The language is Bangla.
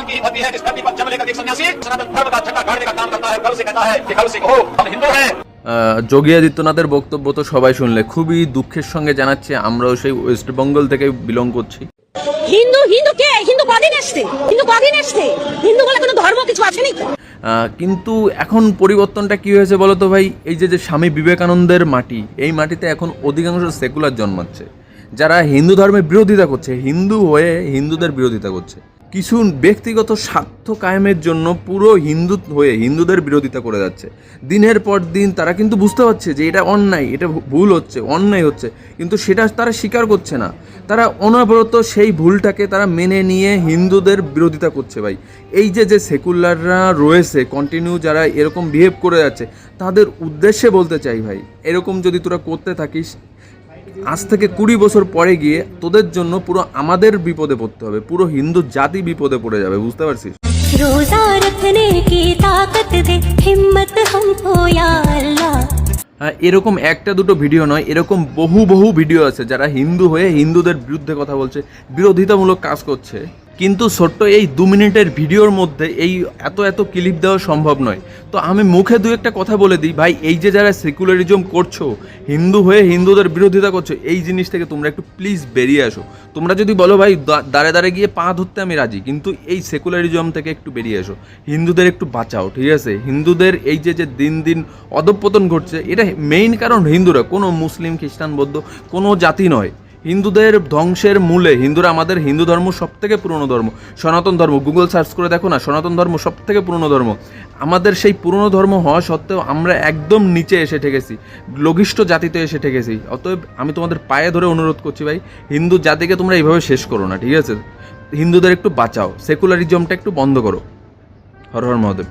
भगवान की धरती है, इस धरती पर जन्म लेकर एक सन्यासी सनातन धर्म का झंडा गाड़ने का काम करता है। गर्व से कहता है कि गर्व से कहो हम हिंदू हैं। যোগী আদিত্যনাথের বক্তব্য তো সবাই শুনলে, খুবই দুঃখের সঙ্গে জানাচ্ছি আমরাও সেই ওয়েস্ট বেঙ্গল থেকে বিলং করছি। হিন্দু হিন্দু কে? হিন্দু কদিন এসছে? হিন্দু কদিন এসছে? হিন্দু বলে কোনো ধর্ম কিছু আছে নাকি? কিন্তু এখন পরিবর্তনটা কি হয়েছে বলো তো ভাই, এই যে স্বামী বিবেকানন্দের মাটি, এই মাটিতে এখন অধিকাংশ সেকুলার জন্মাচ্ছে, যারা হিন্দু ধর্মের বিরোধিতা করছে, হিন্দু হয়ে হিন্দুদের বিরোধিতা করছে, কিছু ব্যক্তিগত স্বার্থ কায়েমের জন্য পুরো হিন্দু হয়ে হিন্দুদের বিরোধিতা করে যাচ্ছে। দিনের পর দিন তারা কিন্তু বুঝতে পারছে যে এটা অন্যায়, এটা ভুল হচ্ছে, অন্যায় হচ্ছে, কিন্তু সেটা তারা স্বীকার করছে না। তারা অনবরত সেই ভুলটাকে তারা মেনে নিয়ে হিন্দুদের বিরোধিতা করছে ভাই। এই যে সেকুলাররা রয়েছে কন্টিনিউ, যারা এরকম বিহেভ করে যাচ্ছে, তাদের উদ্দেশ্যে বলতে চাই ভাই, এরকম যদি তোরা করতে থাকিস, আজ থেকে 20 বছর পরে গিয়ে তোদের জন্য পুরো আমাদের বিপদে পড়তে হবে, পুরো হিন্দু জাতি বিপদে পড়ে যাবে, বুঝতে পারছিস? রোজা রাখনে কি তাকত দে হিম্মত হামকো ইয়া আল্লাহ। এরকম একটা দুটো ভিডিও নয়, এরকম বহু ভিডিও আছে যারা হিন্দু হয়ে হিন্দুদের বিরুদ্ধে কথা বলছে, বিরোধিতামূলক কাজ করছে। কিন্তু ছোট্ট এই 2 মিনিটের ভিডিওর মধ্যে এই এত ক্লিপ দেওয়া সম্ভব নয়। তো আমি মুখে দু একটা কথা বলে দিই ভাই, এই যে যারা সেকুলারিজম করছো, হিন্দু হয়ে হিন্দুদের বিরোধিতা করছো, এই জিনিস থেকে তোমরা একটু প্লিজ বেরিয়ে আসো। তোমরা যদি বলো ভাই দাঁড়ে গিয়ে পা ধরতে আমি রাজি, কিন্তু এই সেকুলারিজম থেকে একটু বেরিয়ে এসো, হিন্দুদের একটু বাঁচাও, ঠিক আছে? হিন্দুদের এই যে দিন অধঃপতন ঘটছে, এটা মেইন কারণ হিন্দুরা, কোনো মুসলিম খ্রিস্টান বৌদ্ধ কোনো জাতি নয়। হিন্দুদের ধ্বংসের মূলে হিন্দুরা, আমাদের হিন্দু ধর্ম সব থেকে পুরনো ধর্ম, সনাতন ধর্ম, গুগল সার্চ করে দেখো না, সনাতন ধর্ম সব থেকে পুরনো ধর্ম। আমাদের সেই পুরনো ধর্ম হওয়া সত্ত্বেও আমরা একদম নিচে এসে ঠেকেছি, লঘিষ্ঠ জাতিতে এসে ঠেকেছি। অতএব আমি তোমাদের পায়ে ধরে অনুরোধ করছি ভাই, হিন্দু জাতিকে তোমরা এইভাবে শেষ করো না, ঠিক আছে? হিন্দুদের একটু বাঁচাও, সেকুলারিজমটা একটু বন্ধ করো। হর হর মহাদেব।